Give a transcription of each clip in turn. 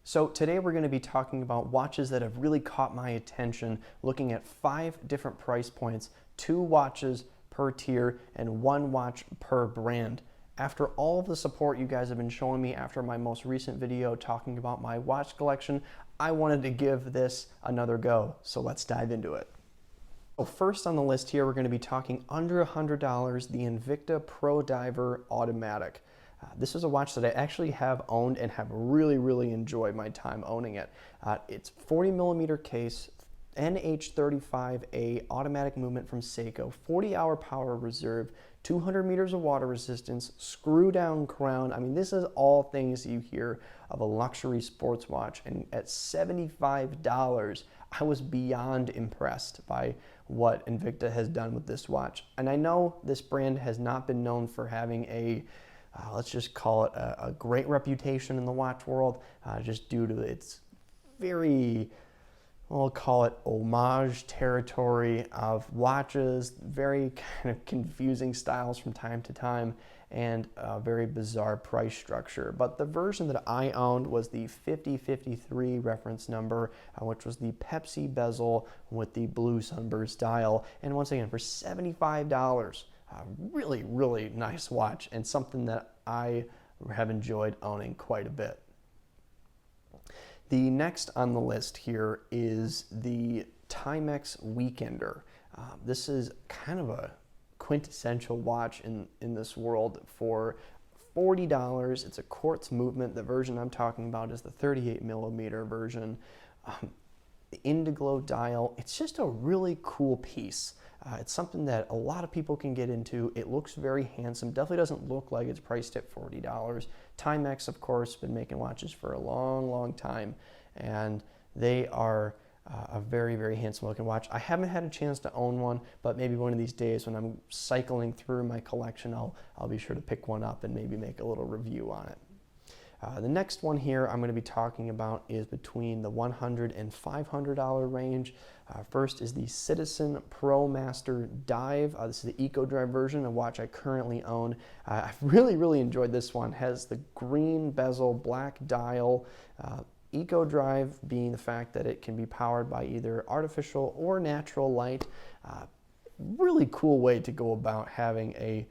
So today we're going to be talking about watches that have really caught my attention, looking at 5 different price points, 2 watches per tier, and 1 watch per brand. After all of the support you guys have been showing me after my most recent video talking about my watch collection, I wanted to give this another go. So let's dive into it. So first on the list here, we're going to be talking under $100, the Invicta Pro Diver Automatic. This is a watch that I actually have owned and have really enjoyed my time owning it. It's 40 millimeter case, NH35A automatic movement from Seiko, 40-hour power reserve, 200 meters of water resistance, screw down crown. I mean, this is all things you hear of a luxury sports watch, and at $75, I was beyond impressed by what Invicta has done with this watch. And I know this brand has not been known for having a let's just call it a great reputation in the watch world, just due to its very, we'll call it homage territory of watches, very kind of confusing styles from time to time, and a very bizarre price structure. But the version that I owned was the 5053 reference number, which was the Pepsi bezel with the blue sunburst dial. And once again, for $75, really nice watch, and something that I have enjoyed owning quite a bit. The next on the list here is the Timex Weekender. This is kind of a quintessential watch in this world for $40. It's a Quartz movement. The version I'm talking about is the 38 millimeter version. The Indiglo dial, it's just a really cool piece. It's something that a lot of people can get into. It looks very handsome. Definitely doesn't look like it's priced at $40. Timex, of course, been making watches for a long time, and they are a very handsome looking watch. I haven't had a chance to own one, but maybe one of these days when I'm cycling through my collection, I'll be sure to pick one up and maybe make a little review on it. The next one here I'm going to be talking about is between the $100 and $500 range. First is the Citizen Pro Master Dive. This is the Eco Drive version, a watch I currently own. I've really enjoyed this one. It has the green bezel, black dial. Eco Drive being the fact that it can be powered by either artificial or natural light. Really cool way to go about having a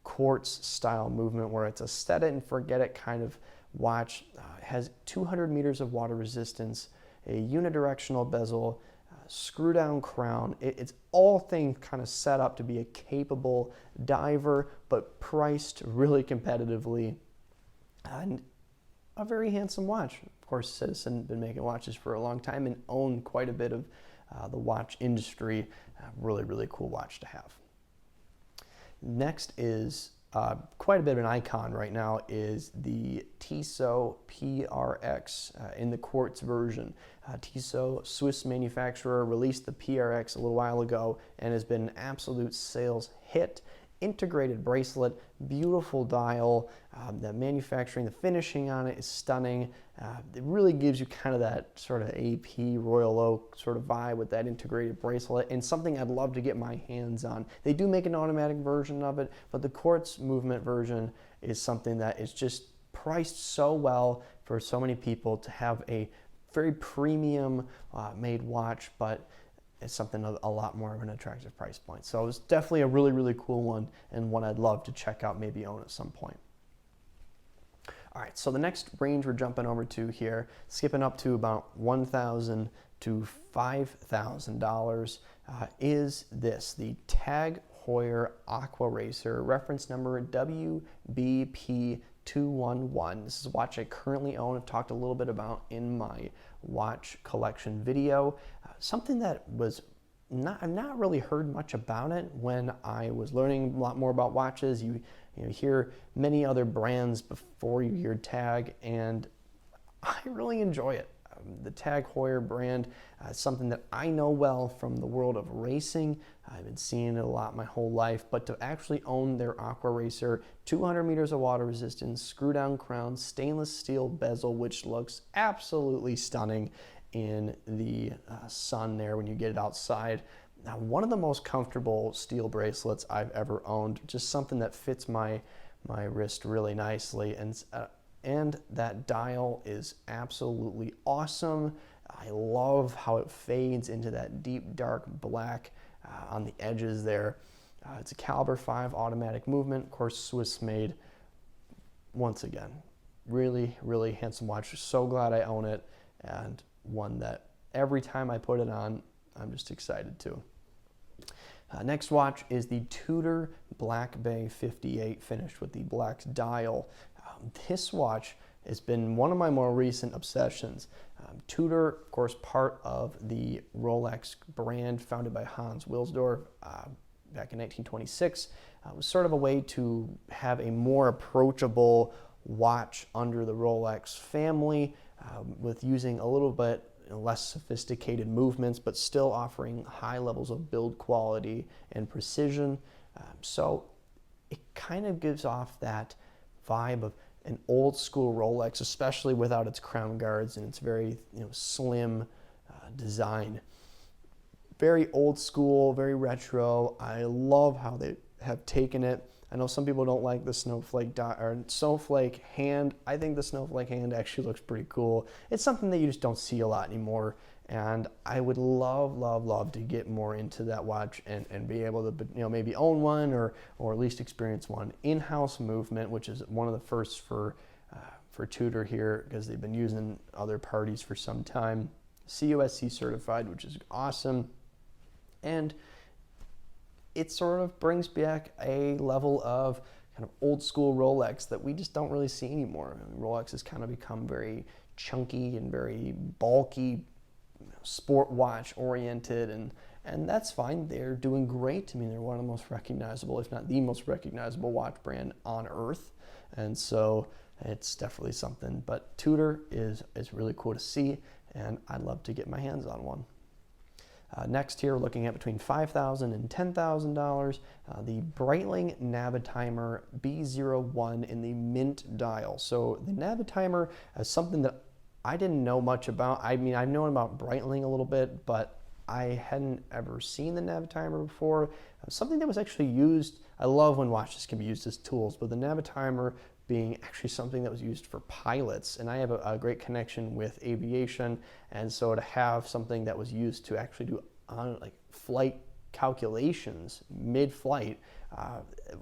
quartz style movement where it's a set it and forget it kind of watch. It has 200 meters of water resistance, a unidirectional bezel, screw down crown. It's all things kind of set up to be a capable diver, but priced really competitively, and a very handsome watch. Of course, Citizen been making watches for a long time and own quite a bit of the watch industry. Really cool watch to have. Next is quite a bit of an icon right now is the Tissot PRX in the Quartz version. Tissot, Swiss manufacturer, released the PRX a little while ago and has been an absolute sales hit. Integrated bracelet, beautiful dial, the manufacturing, the finishing on it is stunning. It really gives you kind of that sort of AP Royal Oak sort of vibe with that integrated bracelet, and something I'd love to get my hands on. They do make an automatic version of it, but the Quartz movement version is something that is just priced so well for so many people to have a very premium made watch, but it's something a lot more of an attractive price point. So it's definitely a really cool one, and one I'd love to check out, maybe own at some point. All right, so the next range we're jumping over to here, skipping up to about $1,000 to $5,000, is this, the Tag Heuer Aqua Racer, reference number WBP211. This is a watch I currently own. I've talked a little bit about in my watch collection video. Something that was I've not really heard much about it when I was learning a lot more about watches. You hear many other brands before you hear Tag, and I really enjoy it. The Tag Heuer brand is something that I know well from the world of racing. I've been seeing it a lot my whole life, but to actually own their Aqua Racer, 200 meters of water resistance, screw down crown, stainless steel bezel, which looks absolutely stunning in the sun there when you get it outside. Now, one of the most comfortable steel bracelets I've ever owned, just something that fits my wrist really nicely, and and that dial is absolutely awesome. I love how it fades into that deep dark black on the edges there. It's a caliber 5 automatic movement, of course Swiss made. Once again, really, really handsome watch. So glad I own it, and one that every time I put it on, I'm just excited too. Next watch is the Tudor Black Bay 58, finished with the black dial. This watch has been one of my more recent obsessions. Tudor, of course, part of the Rolex brand founded by Hans Wilsdorf back in 1926. Was sort of a way to have a more approachable watch under the Rolex family with using a little bit less sophisticated movements, but still offering high levels of build quality and precision. So it kind of gives off that vibe of an old school Rolex, especially without its crown guards and its very slim design. Very old school, very retro. I love how they have taken it. I know some people don't like the snowflake hand. I think the snowflake hand actually looks pretty cool. It's something that you just don't see a lot anymore, and I would love to get more into that watch and be able to maybe own one or at least experience one. In-house movement, which is one of the firsts for Tudor here, because they've been using other parties for some time. COSC certified, which is awesome, and it sort of brings back a level of kind of old school Rolex that we just don't really see anymore. Rolex has kind of become very chunky and very bulky, sport watch oriented, and that's fine. They're doing great. I mean, they're one of the most recognizable, if not the most recognizable watch brand on earth, and so it's definitely something. But Tudor is really cool to see, and I'd love to get my hands on one. Next here, we're looking at between $5,000 and $10,000, the Breitling Navitimer B01 in the mint dial. So the Navitimer is something that I didn't know much about. I mean, I've known about Breitling a little bit, but I hadn't ever seen the Navitimer before. Something that was actually used, I love when watches can be used as tools, but the Navitimer being actually something that was used for pilots, and I have a great connection with aviation, and so to have something that was used to actually do flight calculations mid-flight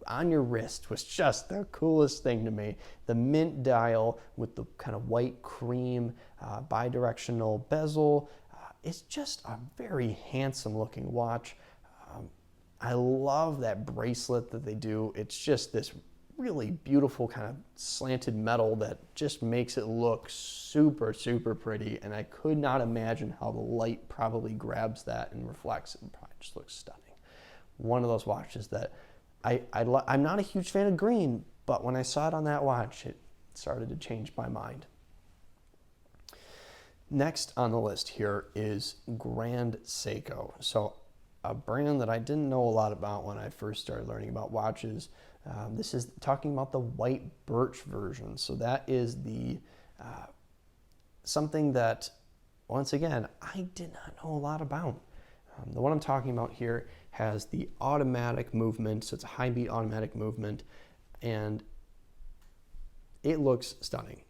on your wrist was just the coolest thing to me. The mint dial with the kind of white cream bidirectional bezel is just a very handsome looking watch. I love that bracelet that they do. It's just this really beautiful kind of slanted metal that just makes it look super pretty, and I could not imagine how the light probably grabs that and reflects it, and probably just looks stunning. One of those watches that I'm not a huge fan of green, but when I saw it on that watch, it started to change my mind. Next on the list here is Grand Seiko. So a brand that I didn't know a lot about when I first started learning about watches. This is talking about the white birch version. So that is the something that, once again, I did not know a lot about. The one I'm talking about here has the automatic movement, so it's a high beat automatic movement, and it looks stunning.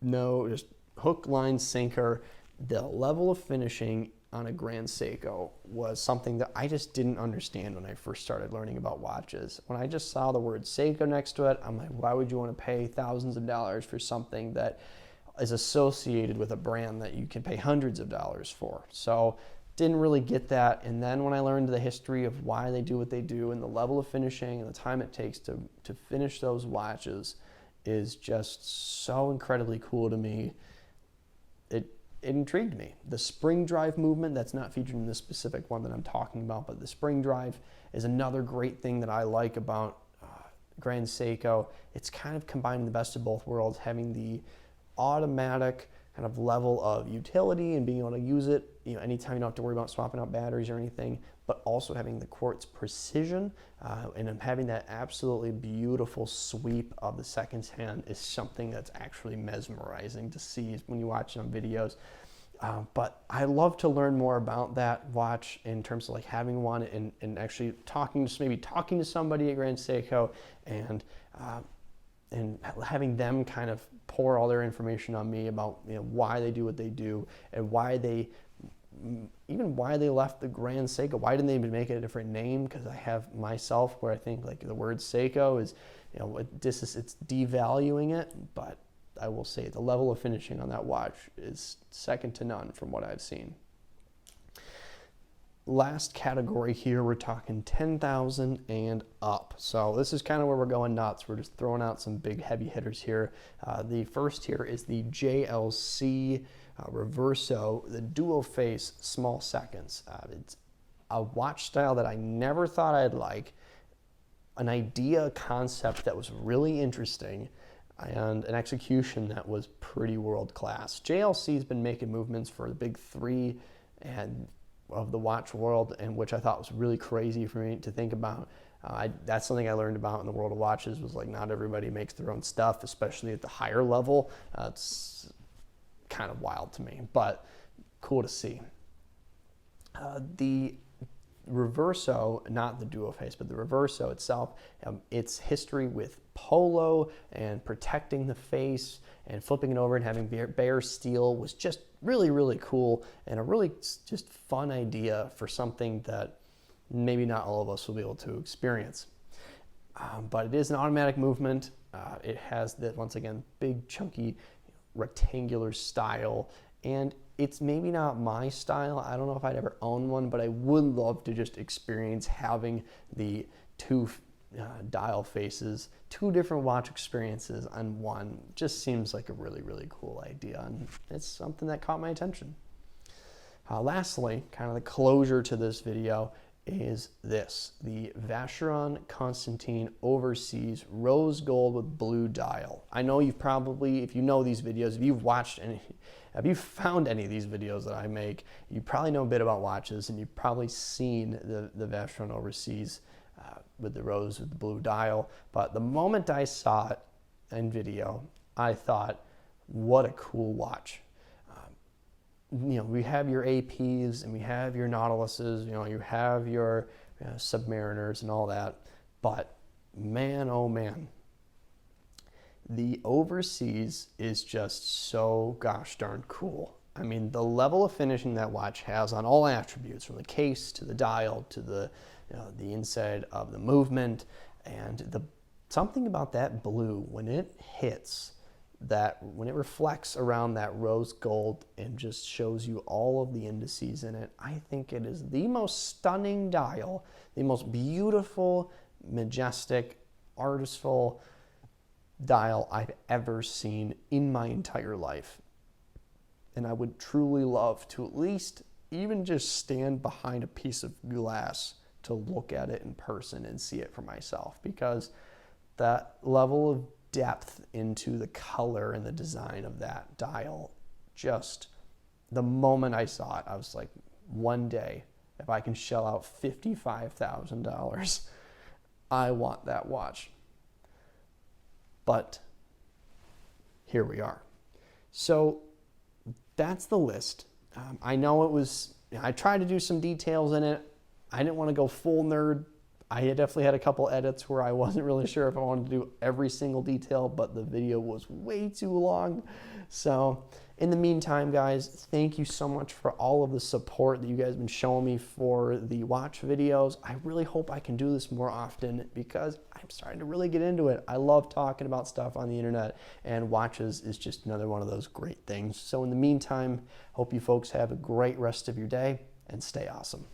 No, just hook, line, sinker. The level of finishing on a Grand Seiko was something that I just didn't understand when I first started learning about watches. When I just saw the word Seiko next to it, I'm like, why would you want to pay thousands of dollars for something that is associated with a brand that you can pay hundreds of dollars for? So didn't really get that. And then when I learned the history of why they do what they do and the level of finishing and the time it takes to finish those watches is just so incredibly cool to me. It intrigued me. The spring drive movement, that's not featured in this specific one that I'm talking about, but the spring drive is another great thing that I like about Grand Seiko. It's kind of combining the best of both worlds, having the automatic kind of level of utility and being able to use it, anytime you don't have to worry about swapping out batteries or anything, but also having the Quartz precision and having that absolutely beautiful sweep of the seconds hand is something that's actually mesmerizing to see when you watch it on videos. But I love to learn more about that watch in terms of like having one and actually talking to somebody at Grand Seiko and and having them kind of pour all their information on me about, you know, why they do what they do and why they left the Grand Seiko. Why didn't they even make it a different name? Because I have myself where I think like the word Seiko is, you know, it's devaluing it, but I will say the level of finishing on that watch is second to none from what I've seen. Last category here, we're talking 10,000 and up. So this is kind of where we're going nuts. We're just throwing out some big heavy hitters here. The first here is the JLC Reverso, the dual face small seconds. It's a watch style that I never thought I'd like, an idea, concept that was really interesting, and an execution that was pretty world class. JLC's been making movements for the big three and of the watch world, and which I thought was really crazy for me to think about. That's something I learned about in the world of watches, was like not everybody makes their own stuff, especially at the higher level. It's kind of wild to me, but cool to see. The Reverso, not the dual face, but the Reverso itself, its history with polo and protecting the face and flipping it over and having bare steel was just really, really cool, and a really just fun idea for something that maybe not all of us will be able to experience. But it is an automatic movement. It has that, once again, big, chunky, rectangular style, and it's maybe not my style. I don't know if I'd ever own one, but I would love to just experience having the two dial faces, two different watch experiences on one. Just seems like a really, really cool idea, and it's something that caught my attention. Lastly, kind of the closure to this video is this, the Vacheron Constantin Overseas Rose Gold with Blue Dial. I know you've probably, if you know these videos, if you've watched any, if you've found any of these videos that I make, you probably know a bit about watches, and you've probably seen the Vacheron Overseas with the rose with the blue dial. But the moment I saw it in video, I thought, what a cool watch. You know, we have your APs and we have your Nautiluses, you know, you have your Submariners and all that, but man, oh man, the Overseas is just so gosh darn cool. I mean, the level of finishing that watch has on all attributes, from the case to the dial to the, you know, the inside of the movement, and something about that blue when it hits, that when it reflects around that rose gold and just shows you all of the indices in it, I think it is the most stunning dial, the most beautiful, majestic, artistful dial I've ever seen in my entire life. And I would truly love to at least even just stand behind a piece of glass to look at it in person and see it for myself, because that level of depth into the color and the design of that dial, just the moment I saw it, I was like, one day, if I can shell out $55,000, I want that watch. But here we are. So that's the list. I know it was, I tried to do some details in it. I didn't want to go full nerd. I definitely had a couple edits where I wasn't really sure if I wanted to do every single detail, but the video was way too long. So in the meantime, guys, thank you so much for all of the support that you guys have been showing me for the watch videos. I really hope I can do this more often, because I'm starting to really get into it. I love talking about stuff on the internet, and watches is just another one of those great things. So in the meantime, hope you folks have a great rest of your day, and stay awesome.